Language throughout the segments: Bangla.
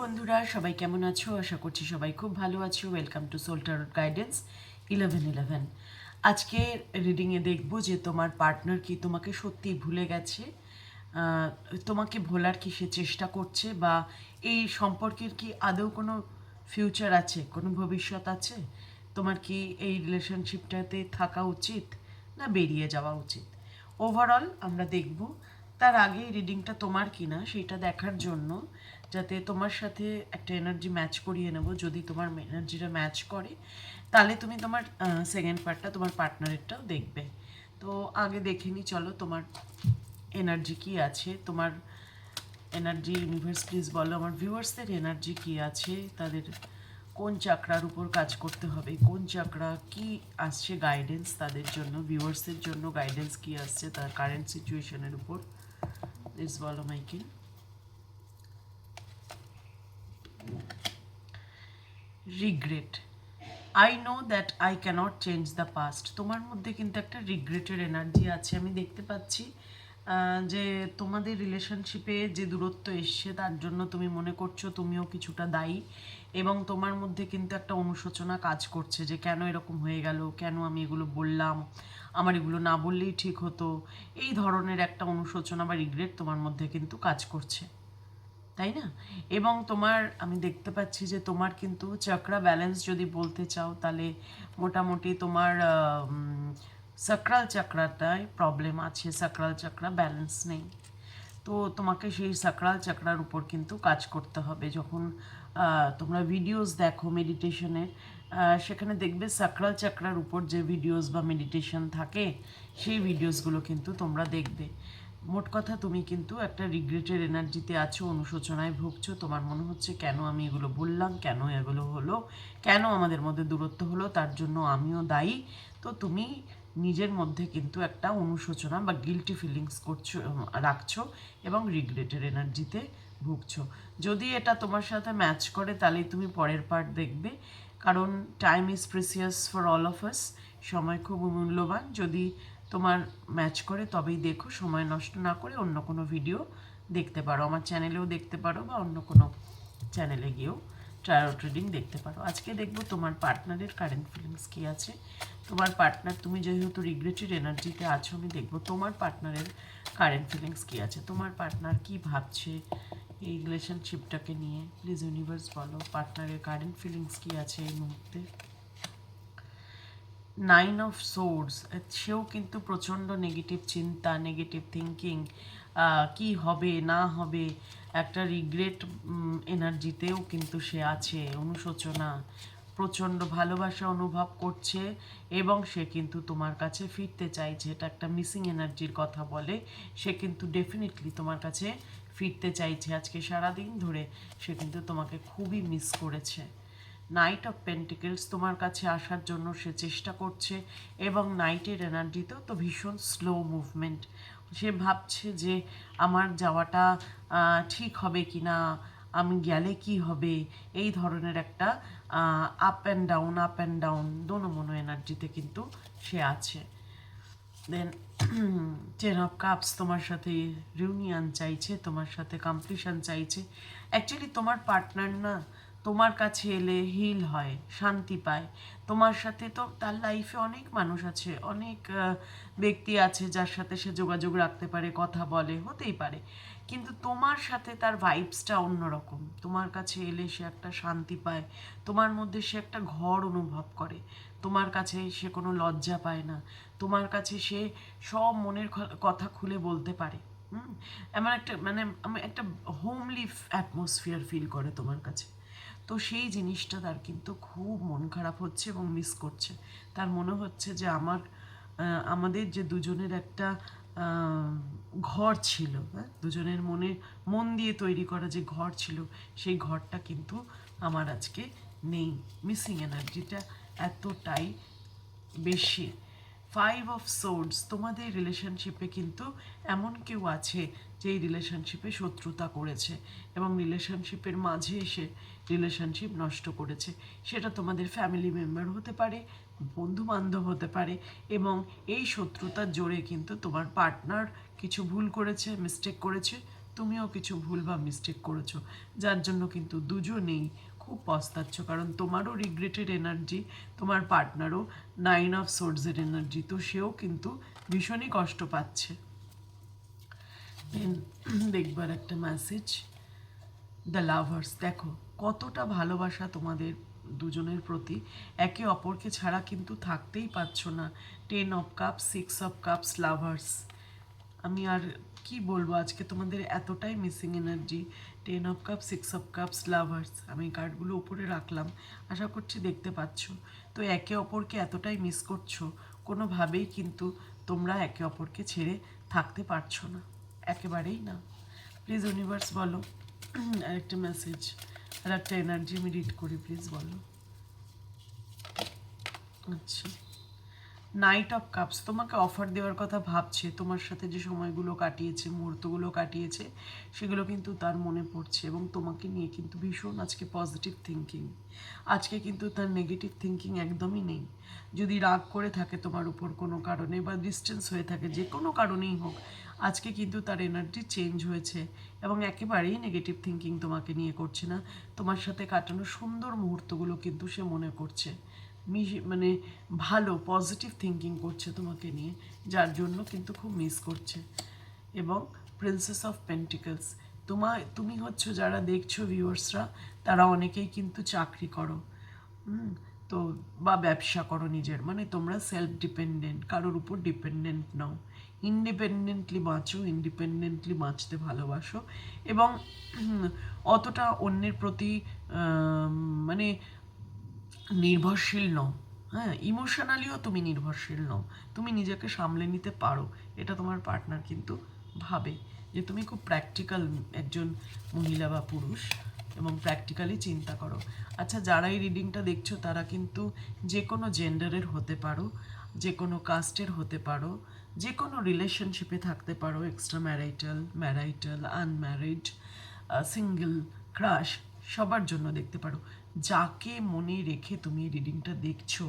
বন্ধুরা, সবাই কেমন আছো? আশা করছি সবাই খুব ভালো আছো। Welcome to soul tarot guidance 1111। আজকে রিডিংয়ে দেখবো যে তোমার পার্টনার কি তোমাকে সত্যিই ভুলে গেছে, তোমাকে ভোলার কি সে চেষ্টা করছে, বা এই সম্পর্কের কি আদৌ কোনো ফিউচার আছে, কোনো ভবিষ্যৎ আছে? তোমার কি এই রিলেশনশিপটাতে থাকা উচিত না বেরিয়ে যাওয়া উচিত? ওভারঅল আমরা দেখব। তার আগে রিডিংটা তোমার কিনা সেটা দেখার জন্য, যাতে তোমার সাথে একটা এনার্জি ম্যাচ করিয়ে নেব। যদি তোমার এনার্জিটা ম্যাচ করে তাহলে তুমি তোমার সেকেন্ড পার্টটা তোমার পার্টনারেরটাও দেখবে। তো আগে দেখে নি, চলো তোমার এনার্জি কি আছে। তোমার এনার্জি ইউনিভার্স প্লিজ বলো, আমার ভিউয়ার্সদের এনার্জি কি আছে, তাদের কোন চাকরার উপর কাজ করতে হবে, কোন চাকরা কি আসছে গাইডেন্স তাদের জন্য, ভিউয়ার্সদের জন্য গাইডেন্স কি আসছে তার কারেন্ট সিচুয়েশনের উপর, প্লিজ বলো মাইকে। Regret, I know that I can't change the past. তোমার মধ্যে কিন্তু একটা রিগ্রেটের এনার্জি আছে, আমি দেখতে পাচ্ছি। যে তোমাদের রিলেশনশিপে যে দূরত্ব এসছে তার জন্য তুমি মনে করছো তুমিও কিছুটা দায়ী, এবং তোমার মধ্যে কিন্তু একটা অনুশোচনা কাজ করছে যে কেন এরকম হয়ে গেল, কেন আমি এগুলো বললাম, আমার এগুলো না বললেই ঠিক হতো। এই ধরনের একটা অনুশোচনা বা রিগ্রেট তোমার মধ্যে কিন্তু কাজ করছে, তাই না? এবং তোমার, আমি দেখতে পাচ্ছি যে তোমার কিন্তু চক্রা ব্যালেন্স যদি বলতে চাও তাহলে মোটামুটি তোমার সাক্রাল চক্রাটায় প্রবলেম আছে, সাক্রাল চক্রা ব্যালেন্স নেই। তো তোমাকে সেই সাক্রাল চক্রার উপর কিন্তু কাজ করতে হবে। যখন তোমরা ভিডিওস দেখো মেডিটেশনের, সেখানে দেখবে সাক্রাল চক্রার উপর যে ভিডিওস বা মেডিটেশন থাকে, সেই ভিডিওসগুলো কিন্তু তোমরা দেখবে। মোট কথা তুমি কিন্তু একটা রিগ্রেটের এনার্জিতে আছো, অনুশোচনায় ভুগছো। তোমার মনে হচ্ছে কেন আমি এগুলো বললাম, কেন এগুলো হলো, কেন আমাদের মধ্যে দূরত্ব হলো, তার জন্য আমিও দায়ী। তো তুমি নিজের মধ্যে কিন্তু একটা অনুশোচনা বা গিল্টি ফিলিংস করছো, রাখছো, এবং রিগ্রেটের এনার্জিতে ভুগছো। যদি এটা তোমার সাথে ম্যাচ করে তাহলেই তুমি পরের পার্ট দেখবে, কারণ time is precious for all of us. সময় খুব মূল্যবান। যদি তোমার ম্যাচ করে তবেই দেখো, সময় নষ্ট না করে অন্য কোনো ভিডিও দেখতে পারো, আমার চ্যানেলেও দেখতে পারো, বা অন্য কোনো চ্যানেলে গিয়েও ট্রায়াল ট্রেডিং দেখতে পারো। আজকে দেখবো তোমার পার্টনারের কারেন্ট ফিলিংস কী আছে। তোমার পার্টনার, তুমি যেহেতু রিগ্রেটেড এনার্জিতে আছো, আমি দেখবো তোমার পার্টনারের কারেন্ট ফিলিংস কী আছে। তোমার পার্টনার কী ভাবছে এই রিলেশনশিপটাকে নিয়ে, প্লিজ ইউনিভার্স বলো পার্টনারের কারেন্ট ফিলিংস কী আছে এই মুহূর্তে। 9 অফ সোর্স, সেও কিন্তু প্রচণ্ড নেগেটিভ চিন্তা, নেগেটিভ থিঙ্কিং, কি হবে না হবে, একটা রিগ্রেট এনার্জিতেও কিন্তু সে আছে, অনুশোচনা, প্রচণ্ড ভালোবাসা অনুভব করছে, এবং সে কিন্তু তোমার কাছে ফিরতে চাইছে। এটা একটা মিসিং এনার্জির কথা বলে। সে কিন্তু ডেফিনেটলি তোমার কাছে ফিরতে চাইছে। আজকে সারাদিন ধরে সে কিন্তু তোমাকে খুবই মিস করেছে। নাইট অফ পেন্টিকেলস, তোমার কাছে আসার জন্য সে চেষ্টা করছে, এবং নাইটের এনার্জিতেও তো ভীষণ স্লো মুভমেন্ট। সে ভাবছে যে আমার যাওয়াটা ঠিক হবে কি না, আমি গেলে কি হবে, এই ধরনের একটা আপ অ্যান্ড ডাউন দোনো মনো এনার্জিতে কিন্তু সে আছে। দেন 10 অফ কাপস, তোমার সাথে রিউনিয়ন চাইছে, তোমার সাথে কমপ্লিশন চাইছে। অ্যাকচুয়ালি তোমার পার্টনার না তোমার কাছে এলে হিল হয়, শান্তি পায়। তোমার সাথে তো তার লাইফে অনেক মানুষ আছে, অনেক ব্যক্তি আছে যার সাথে সে যোগাযোগ রাখতে পারে, কথা বলে, হতেই পারে, কিন্তু তোমার সাথে তার ভাইবসটা অন্যরকম। তোমার কাছে এলে সে একটা শান্তি পায়, তোমার মধ্যে সে একটা ঘর অনুভব করে, তোমার কাছে সে কোনো লজ্জা পায় না, তোমার কাছে সে সব মনের কথা খুলে বলতে পারে। এমন একটা, মানে আমি একটা হোমলি অ্যাটমসফিয়ার ফিল করে তোমার কাছে। তো সেই জিনিসটা তার কিন্তু খুব মন খারাপ হচ্ছে এবং মিস করছে। তার মনে হচ্ছে যে আমাদের যে দুজনের একটা ঘর ছিল, হ্যাঁ, দুজনের মন দিয়ে তৈরি করা যে ঘর ছিল, সেই ঘরটা কিন্তু আমার আজকে নেই। মিসিং এনার্জিটা এতটাই বেশি। 5 অফ সোর্ডস, তোমাদের রিলেশনশিপে কিন্তু এমন কেউ আছে যে এই রিলেশনশিপে শত্রুতা করেছে, এবং রিলেশনশিপের মাঝে এসে রিলেশনশিপ নষ্ট করেছে। সেটা তোমাদের ফ্যামিলি মেম্বার হতে পারে, বন্ধু বান্ধব হতে পারে, এবং এই শত্রুতার জোরে কিন্তু তোমার পার্টনার কিছু ভুল করেছে, মিস্টেক করেছে, তুমিও কিছু ভুল বা মিস্টেক করেছো, যার জন্য কিন্তু দুজনেই খুব পস্তাচ্ছ, কারণ তোমারও রিগ্রেটেড এনার্জি, তোমার পার্টনারও 9 অফ সোর্ডসের এনার্জি, তো সেও কিন্তু ভীষণই কষ্ট পাচ্ছে। দেখবার একটা মেসেজ, দ্য লাভার্স, দেখো কতটা ভালোবাসা তোমাদের দুজনের প্রতি, একে অপরকে ছাড়া কিন্তু থাকতেই পারছো না। 10 of cups, 6 of cups, lovers, আমি আর কি বলবো, আজকে তোমাদের এতটাই missing energy. 10 of cups, 6 of cups, lovers, আমি কার্ডগুলো উপরে রাখলাম, আশা করছি দেখতে পাচ্ছ। তো একে অপরকে এতটাই মিস করছো, কোনোভাবেই কিন্তু তোমরা একে অপরকে ছেড়ে থাকতে পারছো না, একেবারেই না। প্লিজ ইউনিভার্স বলো আরেকটা মেসেজ, আর একটা এনার্জি আমি রিড করি, প্লিজ বলো। আচ্ছা, 9 অফ কাপস, তোমাকে অফার দেওয়ার কথা ভাবছে, তোমার সাথে যে সময়গুলো কাটিয়েছে, মুহূর্তগুলো কাটিয়েছে, সেগুলো কিন্তু তার মনে পড়ছে, এবং তোমাকে নিয়ে কিন্তু ভীষণ আজকে পজিটিভ থিঙ্কিং। আজকে কিন্তু তার নেগেটিভ থিঙ্কিং একদমই নেই। যদি রাগ করে থাকে তোমার উপর কোনো কারণে, বা ডিস্টেন্স হয়ে থাকে, যে কোনো কারণেই হোক, আজকে কিন্তু তার এনার্জি চেঞ্জ হয়েছে, এবং একেবারেই নেগেটিভ থিঙ্কিং তোমাকে নিয়ে করছে না। তোমার সাথে কাটানো সুন্দর মুহূর্তগুলো কিন্তু সে মনে করছে, মানে ভালো পজিটিভ থিঙ্কিং করছে তোমাকে নিয়ে, যার জন্য কিন্তু খুব মিস করছে। এবং প্রিন্সেস অফ পেন্টিকলস, তুমি হচ্ছে, যারা দেখছো ভিউয়ার্সরা, তারা অনেকেই কিন্তু চাকরি করো, তো বা ব্যবসা করো নিজের, মানে তোমরা সেলফ ডিপেন্ডেন্ট, কারোর উপর ডিপেন্ডেন্ট নও, ইন্ডিপেন্ডেন্টলি বাঁচো, ইন্ডিপেন্ডেন্টলি বাঁচতে ভালোবাসো, এবং অতটা অন্যের প্রতি মানে নির্ভরশীল নও। হ্যাঁ, ইমোশনালিও তুমি নির্ভরশীল নও, তুমি নিজেকে সামলে নিতে পারো, এটা তোমার পার্টনার কিন্তু ভাবে, যে তুমি খুব প্র্যাকটিক্যাল একজন মহিলা বা পুরুষ, এবং প্র্যাকটিক্যালি চিন্তা করো। আচ্ছা, যারা এই রিডিংটা দেখছো, তারা কিন্তু যে কোনো জেন্ডারের হতে পারো, যে কোনো কাস্টের হতে পারো, যে কোনো রিলেশনশিপে থাকতে পারো, extramarital, marital, unmarried, single, crush, সবার জন্য দেখতে পারো। যাকে মনে রেখে তুমি এই রিডিংটা দেখছো,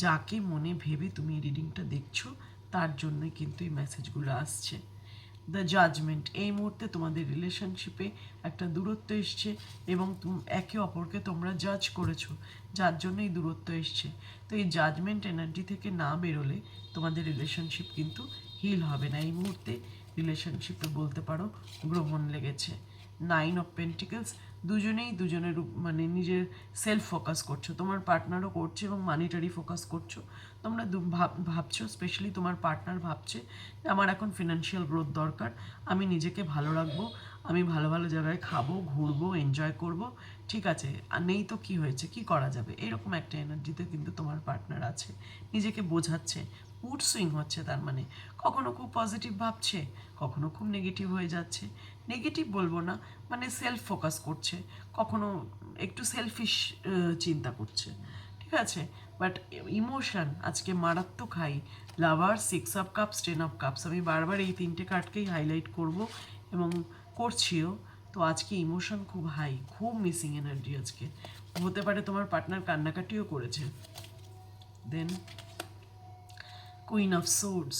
যাকে মনে ভেবে তুমি এই রিডিংটা দেখছো, তার জন্যই কিন্তু এই মেসেজগুলো আসছে। দ্য জাজমেন্ট, এই মুহূর্তে তোমাদের রিলেশনশিপে একটা দূরত্ব এসছে, এবং একে অপরকে তোমরা জাজ করেছো, যার জন্য এই দূরত্ব এসছে। তো এই জাজমেন্ট এনার্জি থেকে না বেরোলে তোমাদের রিলেশনশিপ কিন্তু হিল হবে না। এই মুহূর্তে রিলেশনশিপে বলতে পারো গ্রহণ লেগেছে। 9 অফ পেন্টিকলস, দুজনেই দুজনের মানে নিজের সেলফ ফোকাস করছো, তোমার পার্টনারও করছে, এবং মানিটারি ফোকাস করছো। তোমরা ভাবছো, স্পেশালি তোমার পার্টনার ভাবছে যে আমার এখন ফিনান্সিয়াল গ্রোথ দরকার, আমি নিজেকে ভালো রাখবো, আমি ভালো ভালো জায়গায় খাবো, ঘুরবো, এনজয় করব, ঠিক আছে, আর নেই তো কি হয়েছে, কি করা যাবে, এরকম একটা এনার্জিতে কিন্তু তোমার পার্টনার আছে, নিজেকে বোঝাচ্ছে, মুড সুইং হচ্ছে, তার মানে কখনো খুব পজিটিভ ভাবছে, কখনো খুব নেগেটিভ হয়ে যাচ্ছে। নেগেটিভ বলবো না, মানে সেলফ ফোকাস করছে, কখনো একটু সেলফিশ চিন্তা করছে, ঠিক আছে, বাট ইমোশন আজকে মারাত্মক high. Lover, 6 of cups, 10 of cups, আমি বারবার এই তিনটে কার্ডকেই হাইলাইট করব, এবং করছিও। তো আজকে ইমোশন খুব হাই, খুব মিসিং এনার্জি আজকে, হতে পারে তোমার পার্টনার কান্নাকাটিও করেছে। দেন কুইন অফ সোর্ডস,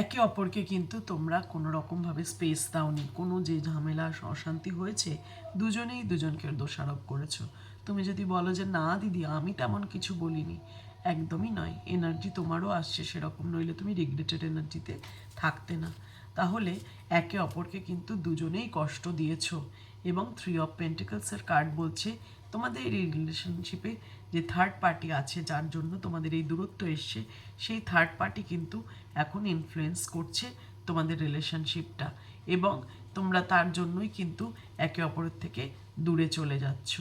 একে অপরকে কিন্তু তোমরা কোনো রকমভাবে স্পেস দাওনি, কোনো যে ঝামেলা অশান্তি হয়েছে, দুজনেই দুজনকে দোষারোপ করেছো। তুমি যদি বলো যে না দিদি আমি তেমন কিছু বলিনি, একদমই নয়, এনার্জি তোমারও আসছে সেরকম, নইলে তুমি রিগ্রেটেড এনার্জিতে থাকতে না। তাহলে একে অপরকে কিন্তু দুজনেই কষ্ট দিয়েছো। এবং 3 অফ পেন্টিকলসের কার্ড বলছে তোমাদের এই রিলেশনশিপে যে থার্ড পার্টি আছে, যার জন্য তোমাদের এই দূরত্ব এসছে, সেই থার্ড পার্টি কিন্তু এখন ইনফ্লুয়েন্স করছে তোমাদের রিলেশনশিপটা, এবং তোমরা তার জন্যই কিন্তু একে অপরের থেকে দূরে চলে যাচ্ছ।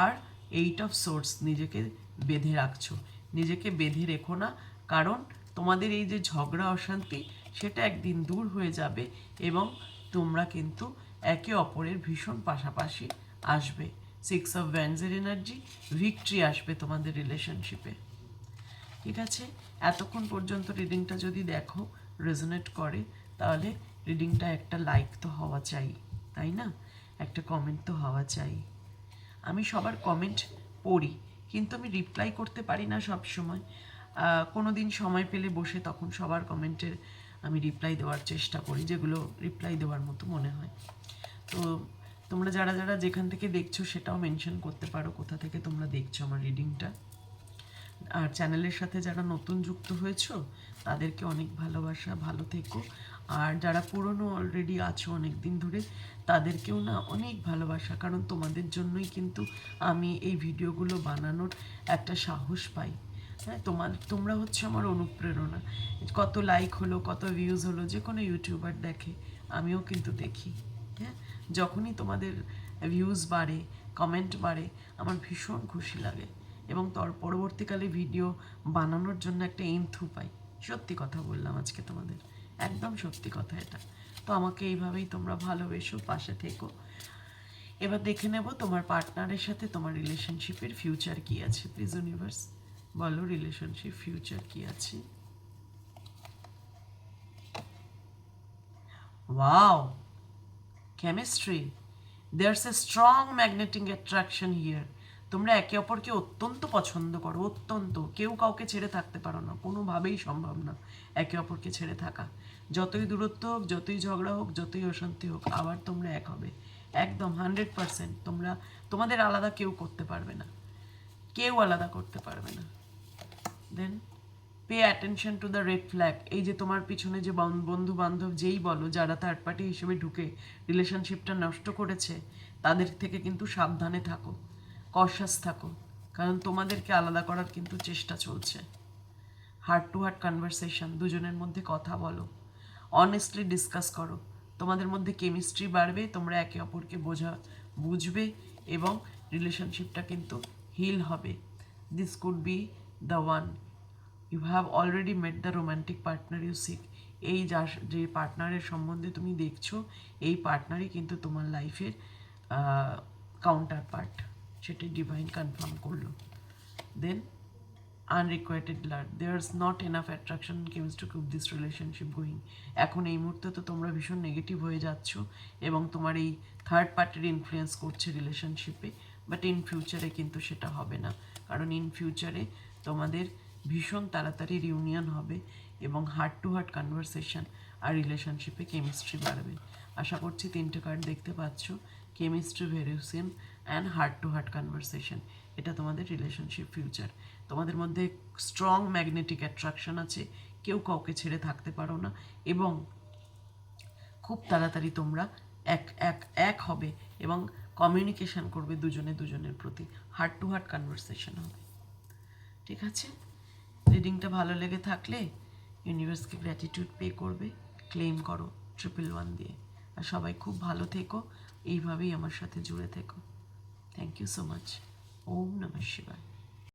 আর 8 অফ সোর্স, নিজেকে বেঁধে রাখছো, নিজেকে বেঁধে রেখো না, কারণ তোমাদের এই যে ঝগড়া অশান্তি, সেটা একদিন দূর হয়ে যাবে, এবং তোমরা কিন্তু একে অপরের ভীষণ পাশাপাশি আসবে। 6 অফ ভ্যান্সের এনার্জি, ভিক্টরি আসবে তোমাদের রিলেশনশিপে, ঠিক আছে। এতক্ষণ পর্যন্ত রিডিংটা যদি দেখো, রেজোনেট করে, তাহলে রিডিংটা একটা লাইক তো হওয়া চাই, তাই না, একটা কমেন্ট তো হওয়া চাই। আমি সবার কমেন্ট পড়ি, কিন্তু আমি রিপ্লাই করতে পারি না সব সময়। কোনো দিন সময় পেলে বসে তখন সবার কমেন্টের আমি রিপ্লাই দেওয়ার চেষ্টা করি, যেগুলো রিপ্লাই দেওয়ার মতো মনে হয়। তো তোমরা যারা যারা যেখান থেকে দেখছো সেটাও মেনশন করতে পারো কোথা থেকে তোমরা দেখছো আমার রিডিংটা। আর চ্যানেলের সাথে যারা নতুন যুক্ত হয়েছো তাদেরকে অনেক ভালোবাসা, ভালো থেকো। আর যারা পুরনো অলরেডি আছো অনেক দিন ধরে, তাদেরকেও না অনেক ভালোবাসা, কারণ তোমাদের জন্যই কিন্তু আমি এই ভিডিওগুলো বানানোর একটা সাহস পাই। হ্যাঁ, তোমরা হচ্ছে আমার অনুপ্রেরণা। কত লাইক হলো, কত ভিউজ হলো, যে কোনো ইউটিউবার দেখে, আমিও কিন্তু দেখি। হ্যাঁ, যখনই তোমাদের ভিউজ বাড়ে, কমেন্ট বাড়ে, আমার ভীষণ খুশি লাগে এবং তার পরবর্তীকালে ভিডিও বানানোর জন্য একটা এন্থু পাই। সত্যি কথা বললাম আজকে তোমাদের, একদম সত্যি কথা এটা। তো আমাকে এইভাবেই তোমরা ভালোবেসো, পাশে থেকো। এবার দেখে নেব তোমার পার্টনারের সাথে তোমার রিলেশনশিপের ফিউচার কি আছে। প্লিজ ইউনিভার্স বলো, রিলেশনশিপ ফিউচার কি আছে। Wow, chemistry, there's a strong magnetic attraction here. তোমরা একে অপরকে অত্যন্ত পছন্দ করো, অত্যন্ত। কেউ কাউকে ছেড়ে থাকতে পারো না, কোনোভাবেই সম্ভব না একে অপরকে ছেড়ে থাকা। যতই দূরত্ব হোক, যতই ঝগড়া হোক, যতই অশান্তি হোক, আবার তোমরা এক হবে। একদম 100%। তোমাদের আলাদা কেউ করতে পারবে না, কেউ আলাদা করতে পারবে না। Then pay attention to the red flag. এই যে তোমার পিছনে যে বন্ধু বান্ধব যেই বলো, যারা থার্ড পার্টি হিসেবে ঢুকে রিলেশনশিপটা নষ্ট করেছে, তাদের থেকে কিন্তু সাবধানে থাকো, কশাস থাকো, কারণ তোমাদেরকে আলাদা করার কিন্তু চেষ্টা চলছে। হার্ট টু হার্ট কনভারসেশন, দুজনের মধ্যে কথা বলো, অনেস্টলি ডিসকাস করো। তোমাদের মধ্যে কেমিস্ট্রি বাড়বে, তোমরা একে অপরকে বুঝবে এবং রিলেশনশিপটা কিন্তু হিল হবে। This could be the one. You have already met the romantic partner you seek. এই যে পার্টনারের সম্বন্ধে তুমি দেখছো, এই পার্টনারই কিন্তু তোমার লাইফের কাউন্টার পার্ট, সেটি ডিভাইন কনফার্ম করলো। Then unrequited love, there's not enough attraction comes to keep this relationship going. এখন এই মুহূর্তে তো তোমরা ভীষণ নেগেটিভ হয়ে যাচ্ছ এবং তোমার এই থার্ড পার্টির ইনফ্লুয়েন্স করছে রিলেশনশিপে, বাট ইন ফিউচারে কিন্তু সেটা হবে না, কারণ ইন ফিউচারে তোমাদের ভীষণ তাড়াতাড়ি রিউনিয়ন হবে এবং হার্ট টু হার্ট কনভারসেশন আর রিলেশনশিপে কেমিস্ট্রি বাড়বে। আশা করছি 3টে কার্ড দেখতে পাচ্ছ, কেমিস্ট্রি, ভেরিউসিন and heart to heart conversation. এটা তোমাদের রিলেশনশিপ ফিউচার। তোমাদের মধ্যে স্ট্রং ম্যাগনেটিক অ্যাট্রাকশন আছে, কেউ কাউকে ছেড়ে থাকতে পারো না এবং খুব তাড়াতাড়ি তোমরা এক এক এক হবে এবং কমিউনিকেশন করবে দুজনে দুজনের প্রতি, হার্ট টু হার্ট কনভারসেশন হবে। ঠিক আছে, রিডিংটা ভালো লেগে থাকলে ইউনিভার্সকে গ্র্যাটিটিউড পে করবে, ক্লেম করো 111 দিয়ে। আর সবাই খুব ভালো থেকো, এইভাবেই আমার সাথে জুড়ে থেকো। Thank you so much. ওম নমঃ শিবায়।